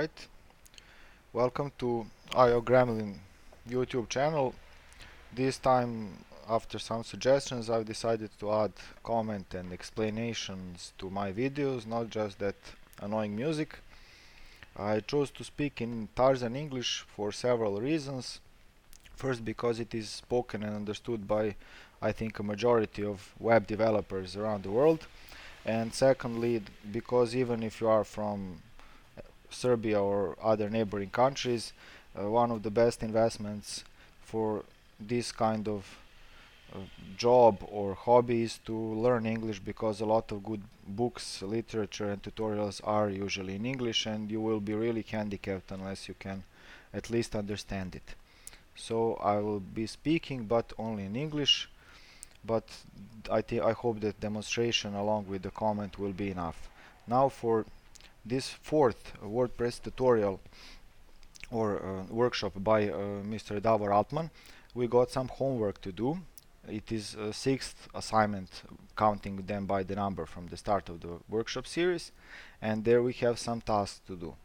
Alright, welcome to IO Gremlin YouTube channel. This time, after some suggestions, I've decided to add comment and explanations to my videos, not just that annoying music. I chose to speak in Tarzan English for several reasons. First, because it is spoken and understood by, I think, a majority of web developers around the world. And secondly, because even if you are from Serbia or other neighboring countries, one of the best investments for this kind of uh, job or hobby is to learn English, because a lot of good books, literature and tutorials are usually in English, and you will be really handicapped unless you can at least understand it. So I will be speaking but only in English, but I hope that demonstration along with the comment will be enough. Now for this fourth WordPress tutorial or workshop by Mr. Davor Altman, we got some homework to do. It is a sixth assignment, counting them by the number from the start of the workshop series, and there we have some tasks to do.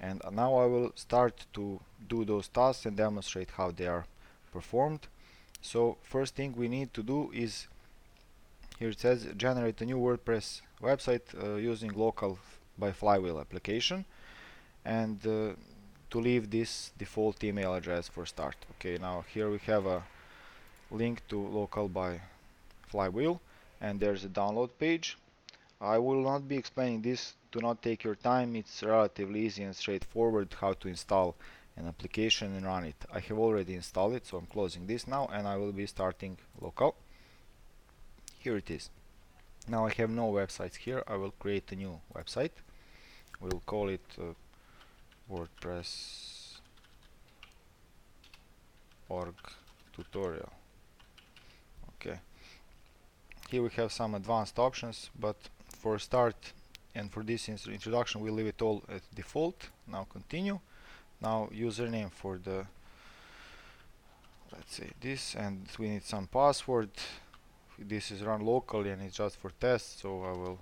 And now I will start to do those tasks and demonstrate how they are performed. So first thing we need to do is, here it says generate a new WordPress website using local by Flywheel application, and to leave this default email address for start. Okay, now here we have a link to local by Flywheel, and there's a download page. I will not be explaining this, do not take your time, it's relatively easy and straightforward how to install an application and run it. I have already installed it, so I'm closing this now and I will be starting local. Here it is. Now I have no websites here. I will create a new website. We'll call it WordPress org tutorial. Okay. Here we have some advanced options, but for start and for this introduction we'll leave it all at default. Now continue. Now username for the, let's say this, and we need some password. This is run locally and it's just for tests, so I will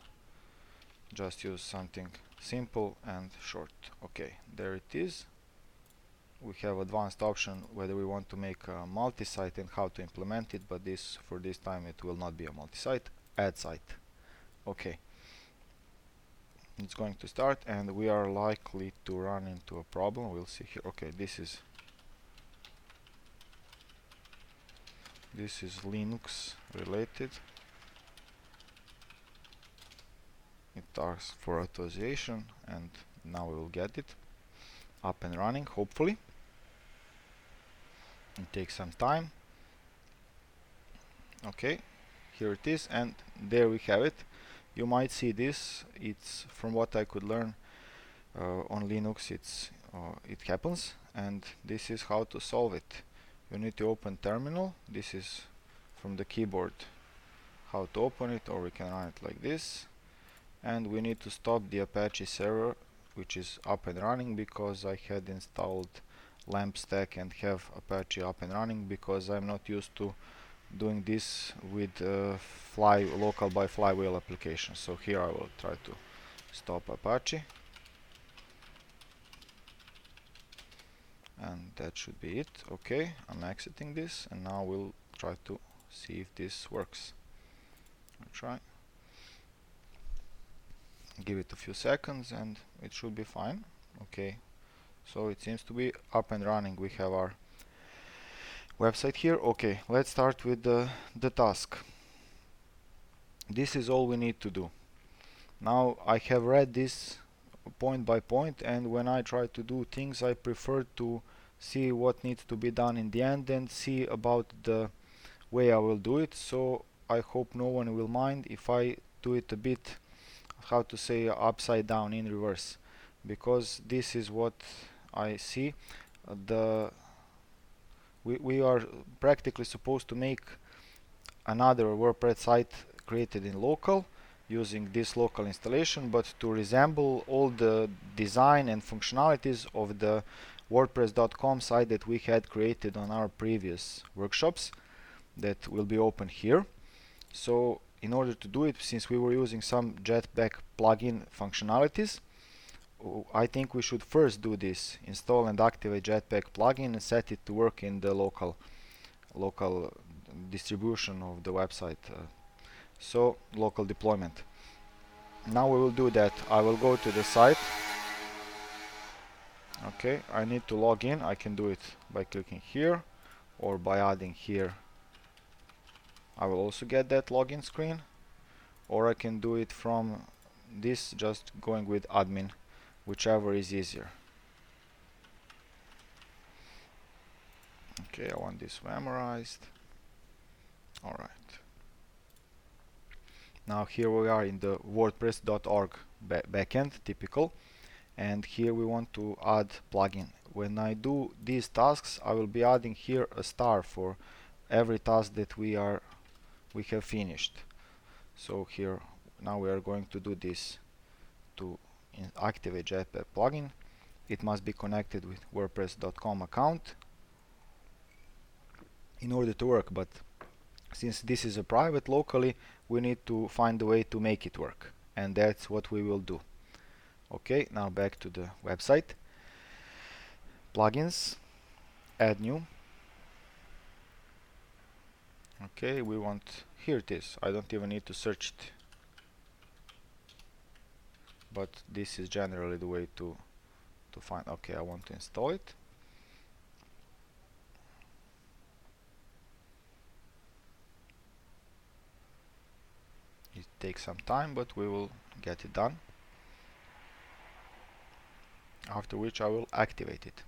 just use something simple and short. Okay, there it is. We have advanced option whether we want to make a multi-site and how to implement it, but this, for this time, it will not be a multi-site. Add site. Okay, it's going to start and we are likely to run into a problem. We'll see here. Okay, this is Linux related. It asks for authorization and now we will get it up and running, hopefully. It takes some time. Okay, here it is, and there we have it. You might see this. It's, from what I could learn on Linux, it happens, and this is how to solve it. You need to open terminal. This is from the keyboard how to open it, or we can run it like this. And we need to stop the Apache server, which is up and running, because I had installed LAMP stack and have Apache up and running, because I'm not used to doing this with local by Flywheel application. So here I will try to stop Apache, and that should be it. Okay, I'm exiting this, and now we'll try to see if this works. I'll try. Give it a few seconds and it should be fine. Okay, so it seems to be up and running. We have our website here. Okay, let's start with the task. This is all we need to do. Now I have read this point by point, and when I try to do things I prefer to see what needs to be done in the end and see about the way I will do it. So I hope no one will mind if I do it a bit, how to say, upside down, in reverse, because this is what I see. We are practically supposed to make another WordPress site created in local using this local installation, but to resemble all the design and functionalities of the WordPress.com site that we had created on our previous workshops that will be open here. So in order to do it, since we were using some Jetpack plugin functionalities, I think we should first do this: install and activate Jetpack plugin and set it to work in the local distribution of the website. So local deployment. Now we will do that. I will go to the site. Okay, I need to log in. I can do it by clicking here or by adding here. I will also get that login screen, or I can do it from this, just going with admin, whichever is easier. Okay, I want this memorized. Alright. Now here we are in the WordPress.org backend, typical, and here we want to add plugin. When I do these tasks, I will be adding here a star for every task that we have finished. So here now we are going to do this to activate Jetpack plugin. It must be connected with WordPress.com account in order to work, but since this is a private locally, we need to find a way to make it work, and that's what we will do. Okay, now back to the website. Plugins, add new. Okay, we want, here it is. I don't even need to search it, but this is generally the way to find. Okay, I want to install it. It takes some time, but we will get it done. After which I will activate it.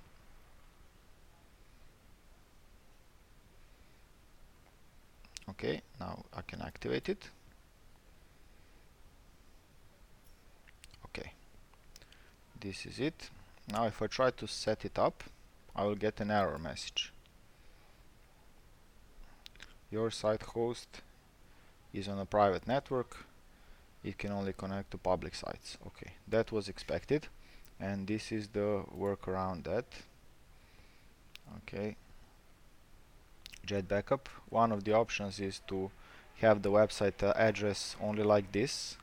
Okay, now I can activate it. Okay, this is it. Now if I try to set it up, I will get an error message. Your site host is on a private network. It can only connect to public sites. Okay, that was expected, and this is the workaround that. Okay, Jet Backup. One of the options is to have the website address only like this,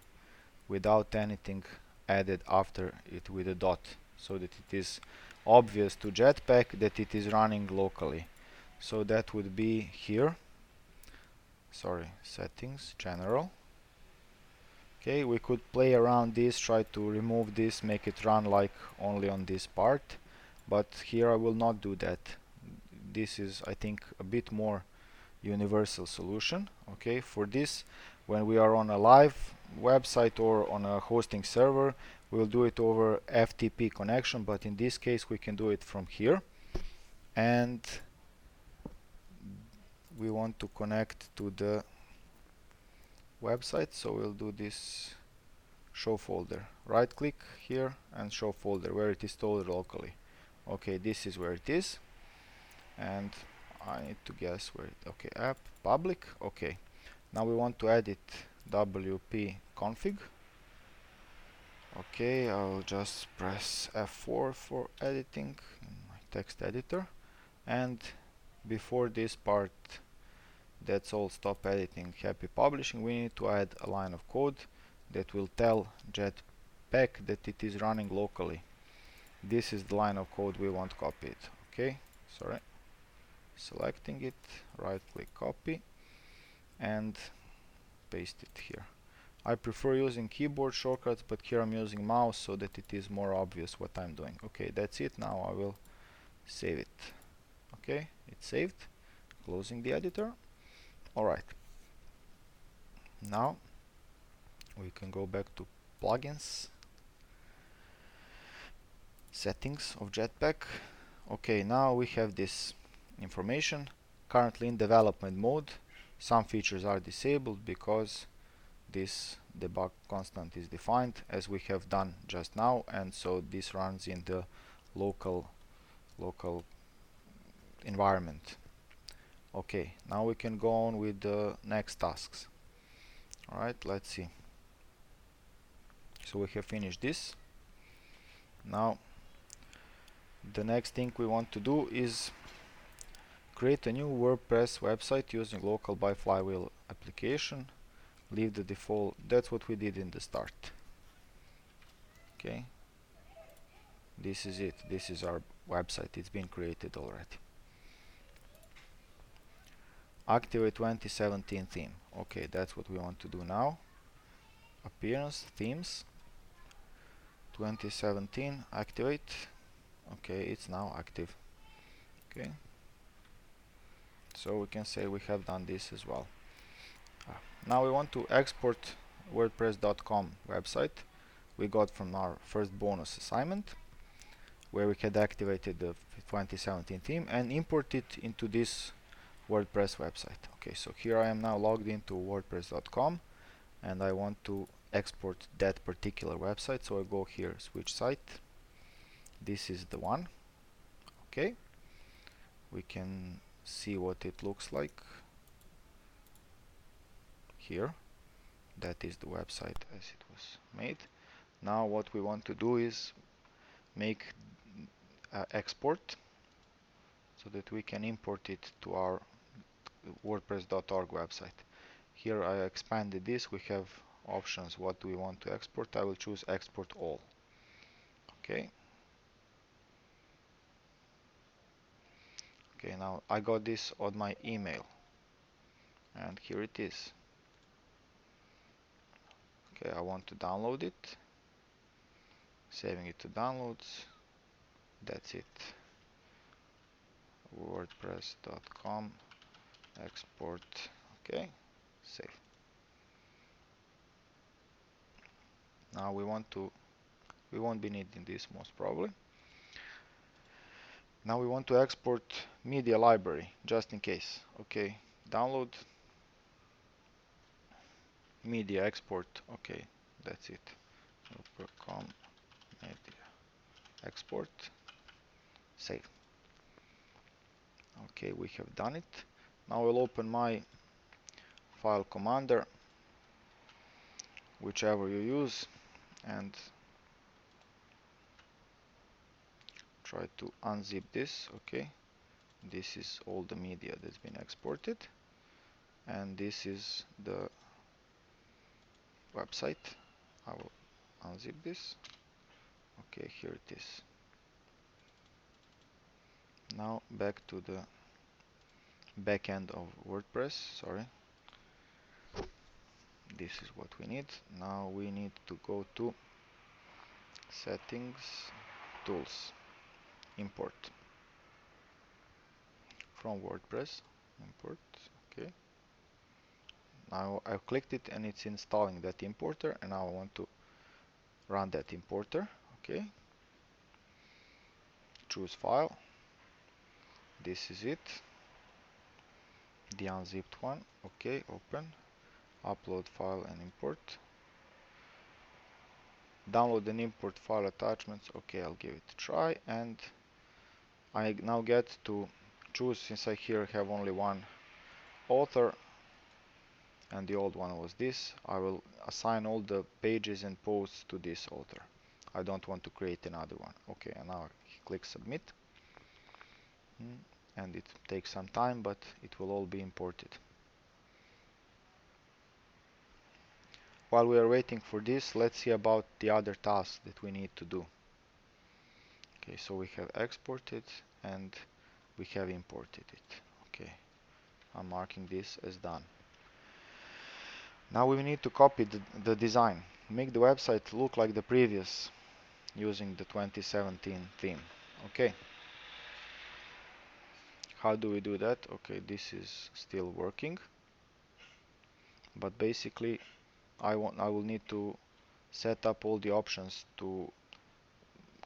without anything added after it with a dot, so that it is obvious to Jetpack that it is running locally. So that would be here. Sorry, settings, general. Okay, we could play around this, try to remove this, make it run like only on this part, but here I will not do that. This is, I think, a bit more universal solution. Okay, for this, when we are on a live website or on a hosting server, we'll do it over FTP connection, but in this case we can do it from here, and we want to connect to the website, so we'll do this show folder. Right click here and show folder where it is stored locally. Okay, this is where it is, and I need to guess where it, okay, app public. Okay, now we want to edit wp config. Okay, I'll just press F4 for editing in my text editor, and before this part, that's all, stop editing, happy publishing, we need to add a line of code that will tell Jetpack that it is running locally. This is the line of code we want copied. Okay, sorry, selecting it, right click copy and paste it here. I prefer using keyboard shortcuts, but here I'm using mouse so that it is more obvious what I'm doing. Okay, that's it. Now I will save it. Okay, it's saved. Closing the editor. Alright, now we can go back to plugins, settings of Jetpack. Okay, now we have this information currently in development mode. Some features are disabled because this debug constant is defined, as we have done just now, and so this runs in the local environment. Okay, now we can go on with the next tasks. Alright, let's see. So we have finished this. Now the next thing we want to do is create a new WordPress website using local by Flywheel application. Leave the default, that's what we did in the start. Okay, This is it. This is our website. It's been created already. Activate 2017 theme. Okay, that's what we want to do now. Appearance, themes, 2017, activate. Okay, it's now active. Okay, so we can say we have done this as well. Now we want to export WordPress.com website we got from our first bonus assignment, where we had activated the 2017 theme, and import it into this WordPress website. Okay, so here I am now logged into WordPress.com, and I want to export that particular website. So I go here, switch site. This is the one. Okay, we can see what it looks like here. That is the website as it was made. Now what we want to do is make export so that we can import it to our WordPress.org website. Here I expanded this. We have options. What do we want to export? I will choose export all. Okay. Okay, now I got this on my email, and here it is. Okay, I want to download it. Saving it to downloads. That's it. WordPress.com export. Okay, save. Now we won't be needing this most probably. Now we want to export media library just in case. Okay, download media export. Okay, that's it. WordPress.com media export. Save. Okay, we have done it. Now I'll open my file commander, whichever you use, and try to unzip this. Okay, this is all the media that's been exported, and this is the website. I will unzip this. Okay, here it is. Now back to the back end of WordPress. Sorry, this is what we need. Now we need to go to settings, tools, import from WordPress, import. Okay, now I've clicked it and it's installing that importer, and now I want to run that importer. Okay, choose file. This is it, the unzipped one. Okay, open, upload file and import. Download and import file attachments. Okay, I'll give it a try, and I now get to choose, since I here have only one author and the old one was this, I will assign all the pages and posts to this author. I don't want to create another one. Okay, and now I click submit, and it takes some time, but it will all be imported. While we are waiting for this, let's see about the other tasks that we need to do. Okay, so we have exported and we have imported it. Okay, I'm marking this as done. Now we need to copy the design, make the website look like the previous using the 2017 theme. Okay, how do we do that? Okay, this is still working, but basically I will need to set up all the options to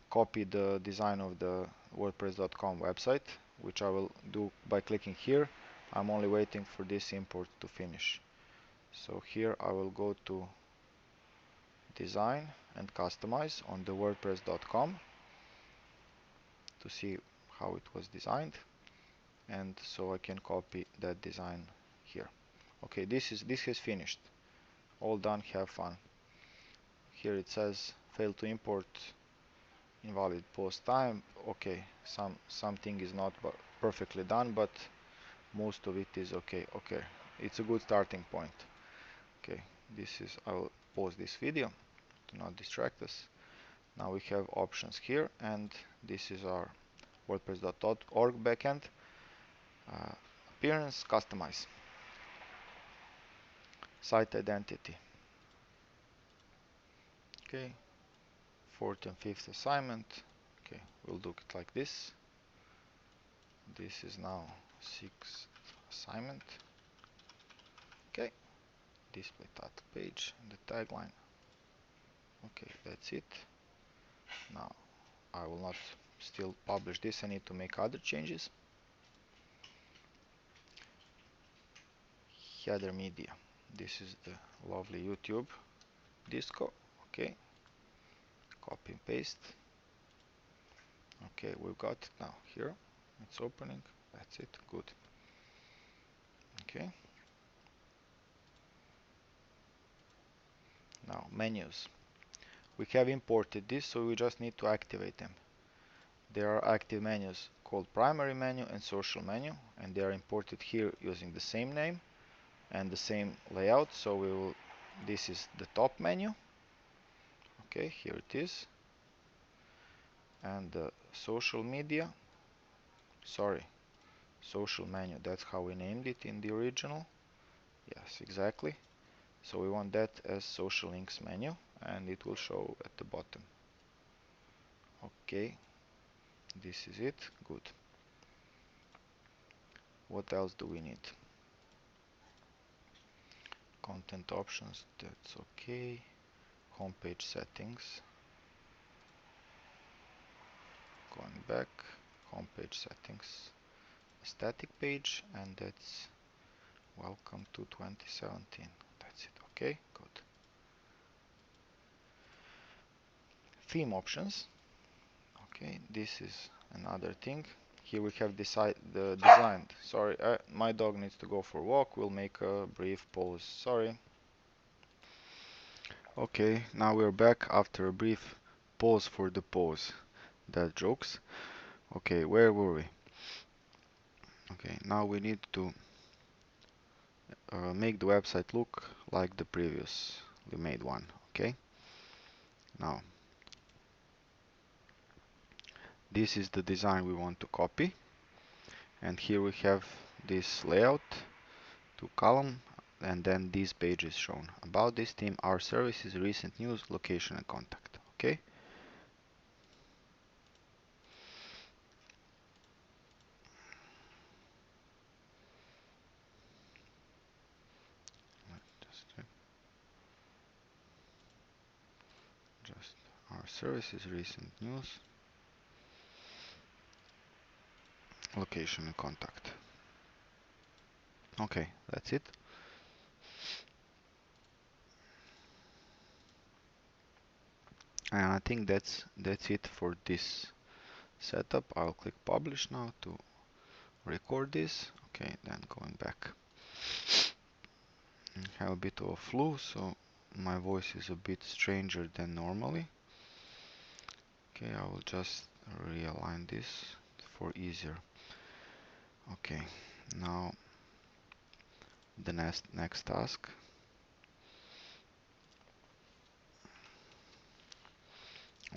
copy the design of the WordPress.com website, which I will do by clicking here. I'm only waiting for this import to finish. So here I will go to design and customize on the WordPress.com to see how it was designed, and so I can copy that design here. Okay, this has finished. All done, have fun. Here it says fail to import, invalid post time. Okay, something is not perfectly done, but most of it is okay. Okay, it's a good starting point. Okay, I will pause this video to not distract us. Now we have options here, and this is our WordPress.org backend. Appearance, customize. Site identity. Okay, fourth and fifth assignment. Okay, we'll do it like this. This is now sixth assignment. Okay, display title page and the tagline. Okay, that's it. Now I will not still publish this. I need to make other changes. Header media. This is the lovely YouTube disco. Okay, copy and paste. Okay, we've got it now here. It's opening. That's it. Good. Okay. Now menus. We have imported this, so we just need to activate them. There are active menus called primary menu and social menu, and they are imported here using the same name and the same layout. So we will. This is the top menu. Okay, here it is. And the social media. Sorry, social menu. That's how we named it in the original. Yes, exactly. So we want that as social links menu, and it will show at the bottom. Okay, this is it. Good. What else do we need? Content options, that's okay. Homepage settings. Going back, homepage settings. Static page, and that's welcome to 2017. That's it. Okay, good. Theme options. Okay, this is another thing. Here we have designed. Sorry, my dog needs to go for a walk. We'll make a brief pause. Sorry. Okay, now we're back after a brief pause for the pause. That jokes. Okay, where were we? Okay, now we need to make the website look like the previously made one. Okay, now this is the design we want to copy, and here we have this layout, two column, and then these pages shown. About this theme, our services, recent news, location, and contact. Okay. Just our services, recent news, location, and contact. Okay, that's it. And I think that's it for this setup. I'll click publish now to record this. Okay, then going back. I have a bit of a flu, so my voice is a bit stranger than normally. Okay, I will just realign this for easier. Okay, now the next task.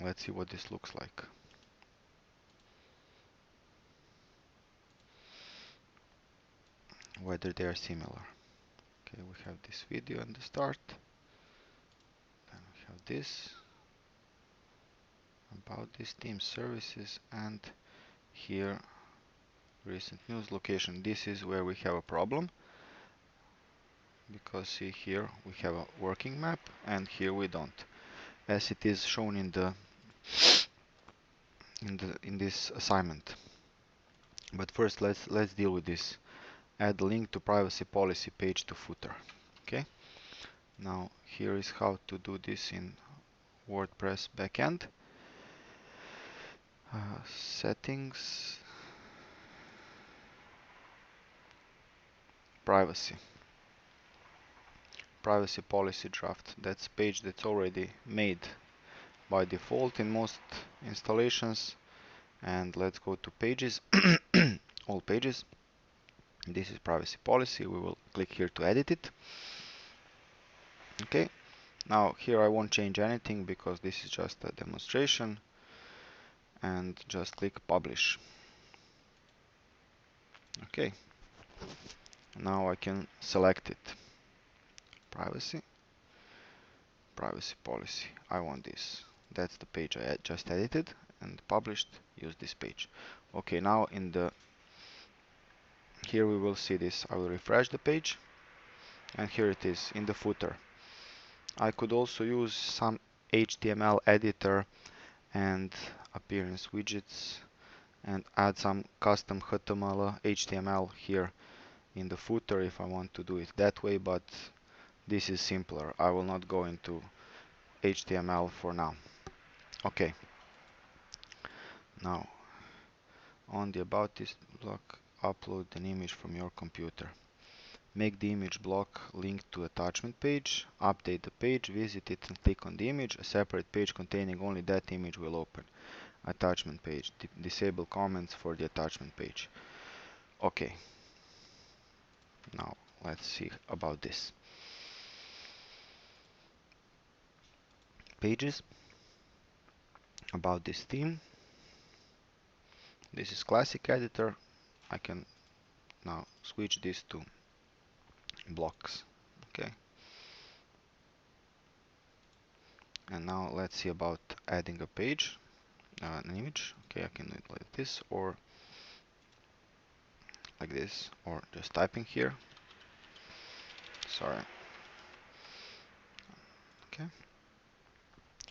Let's see what this looks like. Whether they are similar. Okay, we have this video in the start. Then we have this about this theme services, and here recent news, location. This is where we have a problem, because see here we have a working map and here we don't, as it is shown in this assignment. But first let's deal with this. Add a link to privacy policy page to footer. Okay, now here is how to do this in WordPress backend. Settings, privacy policy draft. That's a page that's already made by default in most installations. And let's go to pages. All pages. This is privacy policy. We will click here to edit it. Okay, Now here I won't change anything because this is just a demonstration, and just click publish. Okay, now I can select it. Privacy, privacy policy. I want this. That's the page I just edited and published. Use this page. Okay, now here we will see this. I will refresh the page, and here it is in the footer. I could also use some HTML editor and appearance widgets and add some custom HTML here in the footer if I want to do it that way, but this is simpler. I will not go into HTML for now. Okay, now on the about this block, upload an image from your computer. Make the image block link to attachment page, update the page, visit it and click on the image. A separate page containing only that image will open. Attachment page. Disable comments for the attachment page. Okay, now let's see about this. Pages. About this theme. This is classic editor. I can now switch this to blocks. Okay. And now let's see about adding a page, an image. Okay, I can do it like this or like this, or just typing here. Sorry. Okay.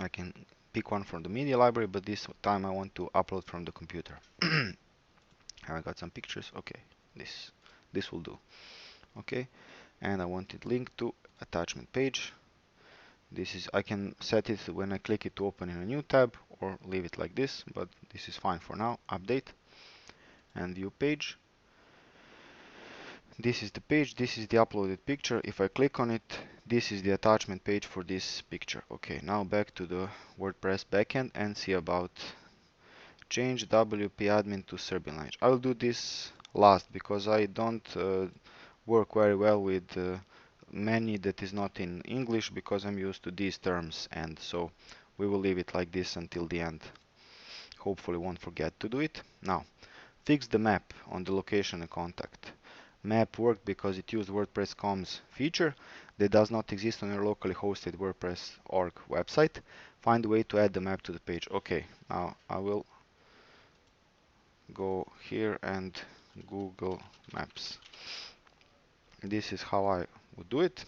I can pick one from the media library, but this time I want to upload from the computer. I got some pictures. Okay, this will do. Okay, and I want it linked to attachment page. This is, I can set it when I click it to open in a new tab or leave it like this, but this is fine for now. Update and view page. This is the page, this is the uploaded picture. If I click on it, this is the attachment page for this picture. Okay, now back to the WordPress backend and see about change WP admin to Serbian language. I will do this last because I don't work very well with many that is not in English because I'm used to these terms, and so we will leave it like this until the end. Hopefully won't forget to do it. Now, fix the map on the location and contact. Map worked because it used WordPress.com's feature that does not exist on your locally hosted WordPress.org website. Find a way to add the map to the page. Okay, now I will go here and Google Maps. This is how I would do it.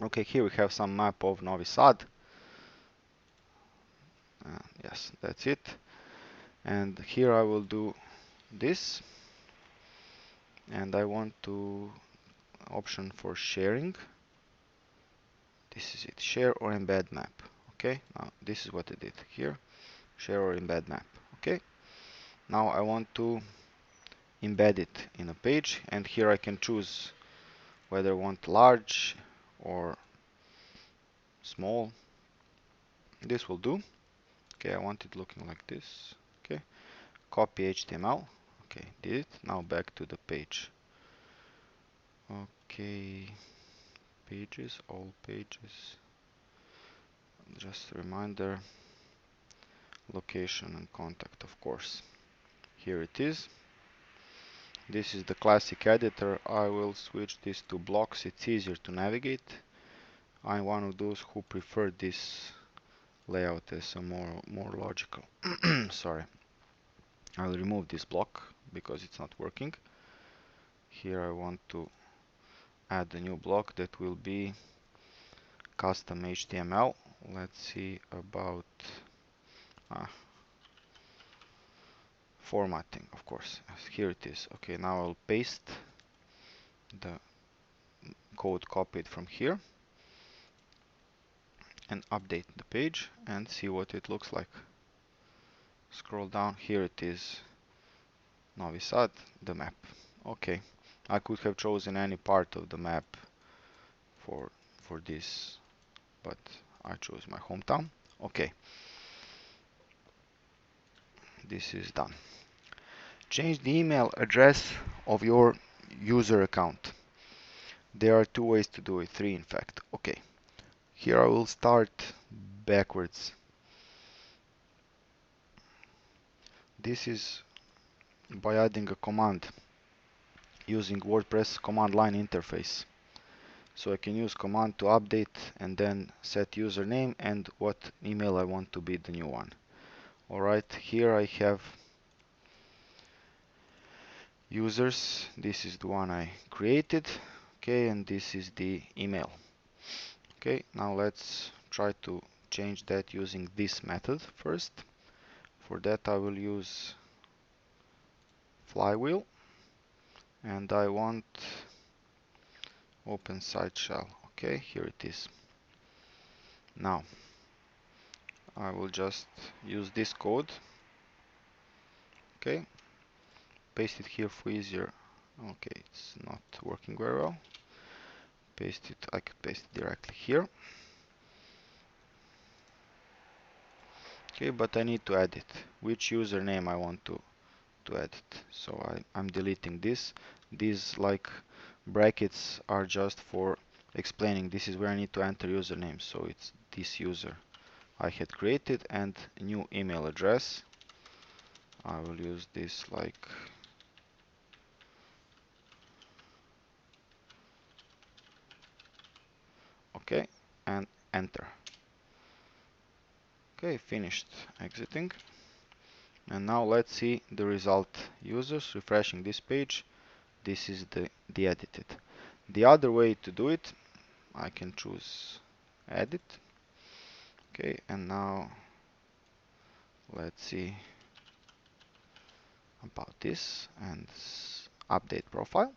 Okay, here we have some map of Novi Sad. Yes, that's it. And here I will do this. And I want to option for sharing. This is it, share or embed map. Okay, now this is what I did here, share or embed map. Okay, now I want to embed it in a page, and here I can choose whether I want large or small. This will do. Okay, I want it looking like this. Okay, copy HTML. Okay, did it. Now back to the page. Okay, pages, all pages. Just a reminder, location and contact, of course. Here it is. This is the classic editor. I will switch this to blocks. It's easier to navigate. I'm one of those who prefer this layout as a more logical. Sorry. I will remove this block because it's not working. Here I want to add a new block that will be custom HTML. Let's see about formatting, of course. Here it is. Okay, now I'll paste the code copied from here and update the page and see what it looks like. Scroll down, here it is, Novi Sad, the map. Okay, I could have chosen any part of the map for this, but I chose my hometown. Okay, this is done. Change the email address of your user account. There are two ways to do it, three in fact. Okay, Here I will start backwards. This is by adding a command using WordPress command line interface. So I can use command to update and then set username and what email I want to be the new one. Alright, here I have users. This is the one I created. Okay, and this is the email. Okay, now let's try to change that using this method first. For that I will use Flywheel and I want open site shell. Okay, here it is. Now I will just use this code. Okay, paste it here for easier. Okay, it's not working very well. Paste it, I could paste it directly here. Okay, but I need to add it. Which username I want to add it. So I'm deleting this. These like brackets are just for explaining this is where I need to enter username. So it's this user I had created and new email address. I will use this like okay and enter. Okay, finished exiting. And now let's see the result. Users refreshing this page. This is the edited. The other way to do it, I can choose edit. Okay, and now let's see about this and update profile.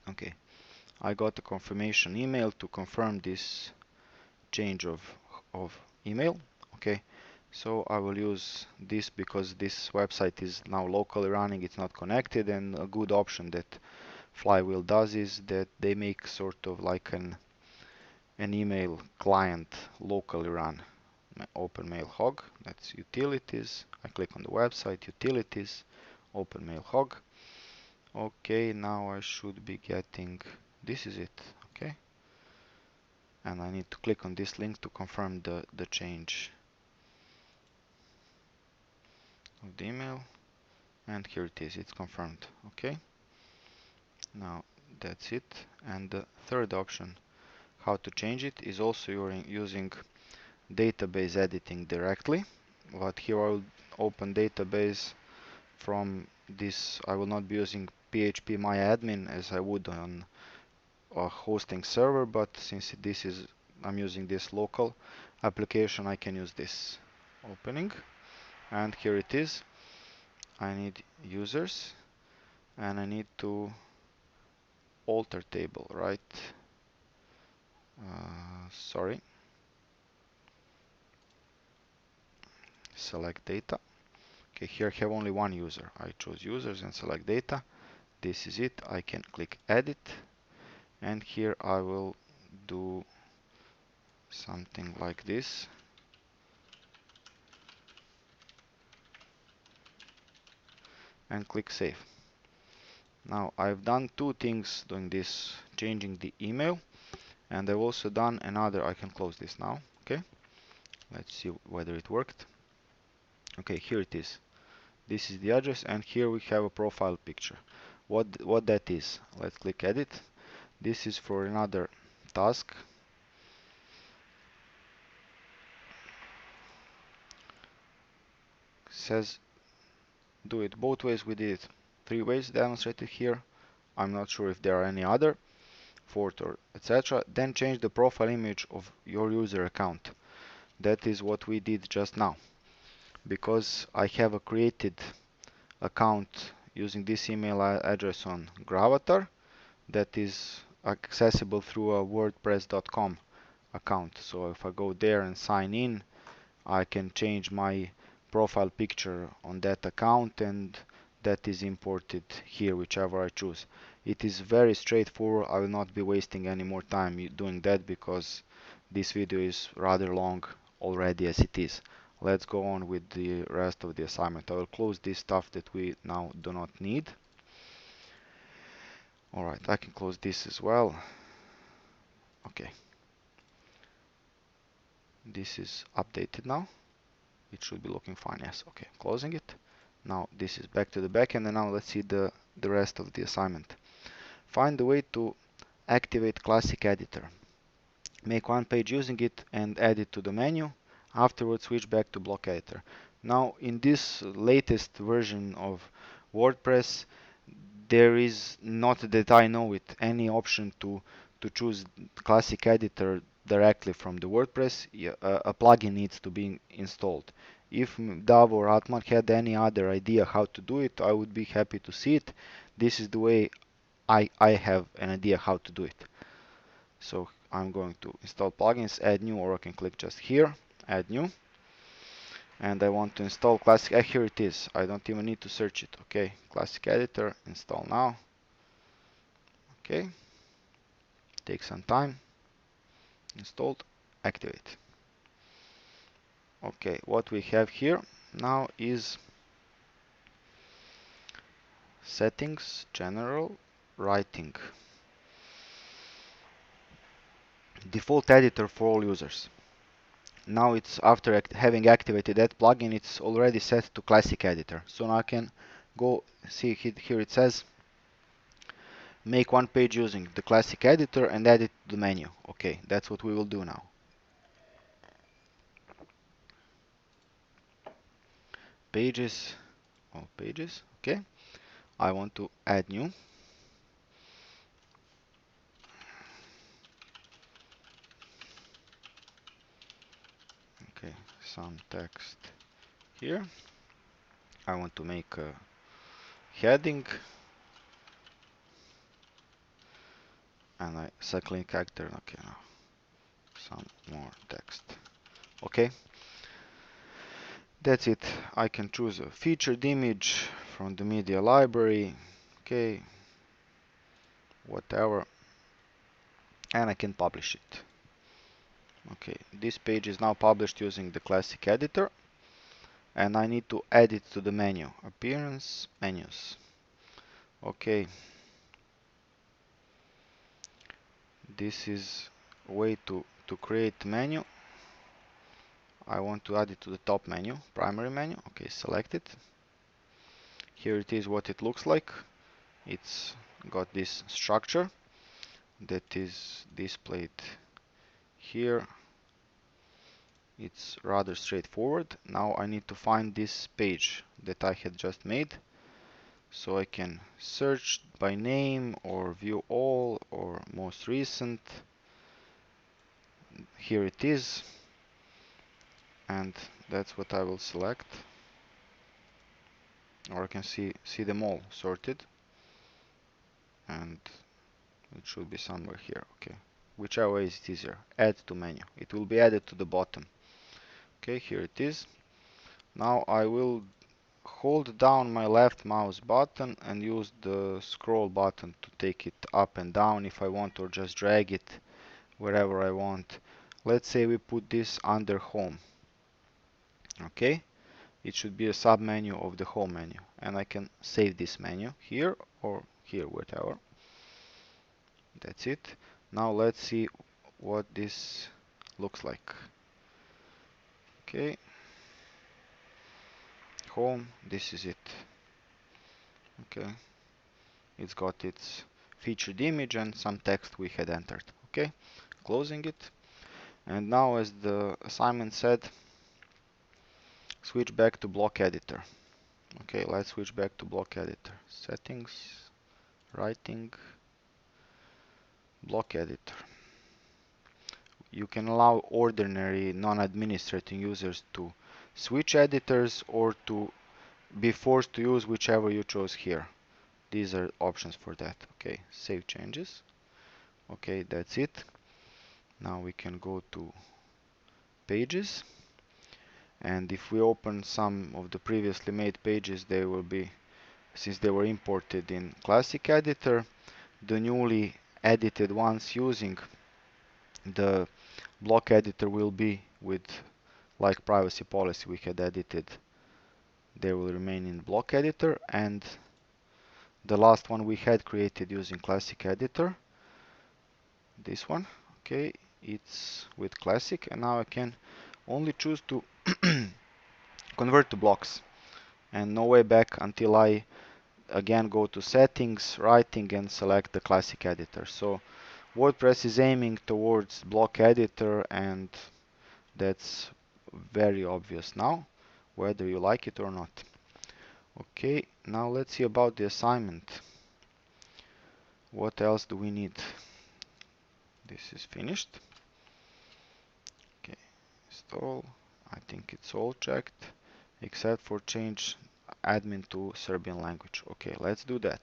Okay, I got a confirmation email to confirm this change of email. Okay, so I will use this because this website is now locally running, it's not connected, and a good option that Flywheel does is that they make sort of like an email client locally run. Open mail hog, that's utilities. I click on the website, utilities, open mail hog. Okay, now I should be getting, this is it, okay? And I need to click on this link to confirm the change of the email. And here it is, it's confirmed, okay? Now that's it. And the third option, how to change it, is also using database editing directly. But here I will open database from this. I will not be using PHP myadmin as I would on a hosting server, but since this is I'm using this local application, I can use this. Opening, and here it is. I need users and I need to alter table, right? Sorry, select data. Okay, here I have only one user. I choose users and select data. This is it. I can click edit, and here I will do something like this. And click save. Now I've done two things doing this, changing the email, and I've also done another. I can close this now. Okay, let's see whether it worked. Okay, here it is. This is the address, and here we have a profile picture. What that is? Let's click edit. This is for another task. Says do it both ways. We did it three ways demonstrated here. I'm not sure if there are any other, fourth or etc. Then change the profile image of your user account. That is what we did just now. Because I have a created account using this email address on Gravatar that is accessible through a WordPress.com account. So if I go there and sign in, I can change my profile picture on that account, and that is imported here, whichever I choose. It is very straightforward. I will not be wasting any more time doing that because this video is rather long already as it is. Let's go on with the rest of the assignment. I will close this stuff that we now do not need. Alright, I can close this as well. Okay. This is updated now. It should be looking fine. Yes. Okay. Closing it. Now this is back to the backend, and now let's see the rest of the assignment. Find the way to activate Classic Editor. Make one page using it and add it to the menu. Afterwards, switch back to Block Editor. Now, in this latest version of WordPress, there is not that I know it any option to choose Classic Editor directly from the WordPress. A plugin needs to be installed. If Dav or Atman had any other idea how to do it, I would be happy to see it. This is the way I have an idea how to do it. So I'm going to install plugins, add new, or I can click just here, add new. And I want to install Classic. Here it is. I don't even need to search it. Okay, Classic Editor, install now. Okay, take some time. Installed, activate. Okay, what we have here now is settings, general, writing. Default editor for all users. Now it's after having activated that plugin, it's already set to Classic Editor. So now I can go see here it says make one page using the Classic Editor and add it to the menu. Okay, that's what we will do now. Pages, all pages. Okay, I want to add new. Okay, some text here. I want to make a heading, and I cycling character. Okay, now some more text. Okay, that's it. I can choose a featured image from the media library. Okay, whatever, and I can publish it. Okay, this page is now published using the Classic Editor, and I need to add it to the menu. Appearance, menus. Okay, this is a way to create menu. I want to add it to the top menu, primary menu. Okay, select it. Here it is what it looks like. It's got this structure that is displayed here. It's rather straightforward. Now I need to find this page that I had just made. So I can search by name or view all or most recent. Here it is. And that's what I will select. Or I can see them all sorted. And it should be somewhere here. Okay. Whichever way is easier. Add to menu. It will be added to the bottom. Okay, here it is. Now I will hold down my left mouse button and use the scroll button to take it up and down if I want, or just drag it wherever I want. Let's say we put this under home. Okay, it should be a sub menu of the home menu, and I can save this menu here or here, whatever. That's it. Now let's see what this looks like. Okay, home, this is it. Okay, it's got its featured image and some text we had entered. Okay, closing it. And now, as the assignment said, switch back to block editor. Okay, let's switch back to block editor. Settings, writing, block editor. You can allow ordinary non-administrating users to switch editors or to be forced to use whichever you chose here. These are options for that. Okay, save changes. Okay, that's it. Now we can go to pages, and if we open some of the previously made pages, they will be, since they were imported in Classic Editor, the newly edited ones using the block editor will be with, like privacy policy we had edited, they will remain in block editor, and the last one we had created using Classic Editor, this one, okay, it's with classic, and now I can only choose to convert to blocks and no way back until I again go to settings, writing, and select the classic editor. So WordPress is aiming towards block editor, and that's very obvious now, whether you like it or not. Okay, now let's see about the assignment. What else do we need? This is finished. Okay, install. I think it's all checked except for change admin to Serbian language. Okay, let's do that.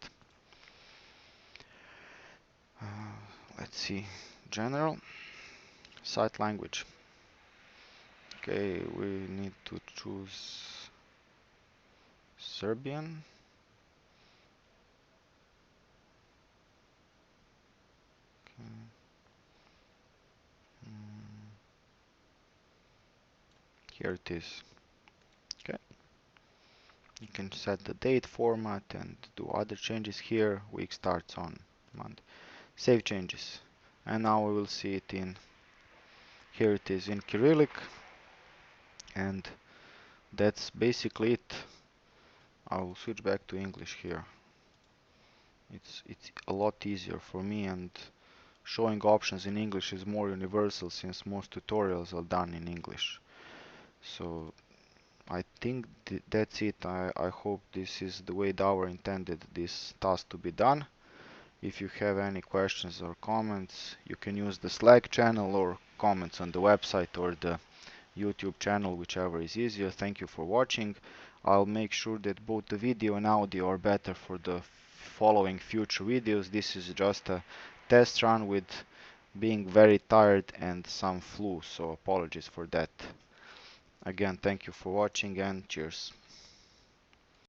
Uh, let's see. General, site language. Okay, we need to choose Serbian. Okay. Here it is. Okay, you can set the date format and do other changes here. Week starts on Monday. Save changes. And now we will see it in, here it is in Cyrillic, and that's basically it. I will switch back to English here. It's a lot easier for me, and showing options in English is more universal since most tutorials are done in English. So I think that's it. I hope this is the way Dower intended this task to be done. If you have any questions or comments, you can use the Slack channel or comments on the website or the YouTube channel, whichever is easier. Thank you for watching. I'll make sure that both the video and audio are better for the following future videos. This is just a test run with being very tired and some flu, so apologies for that. Again, thank you for watching and cheers.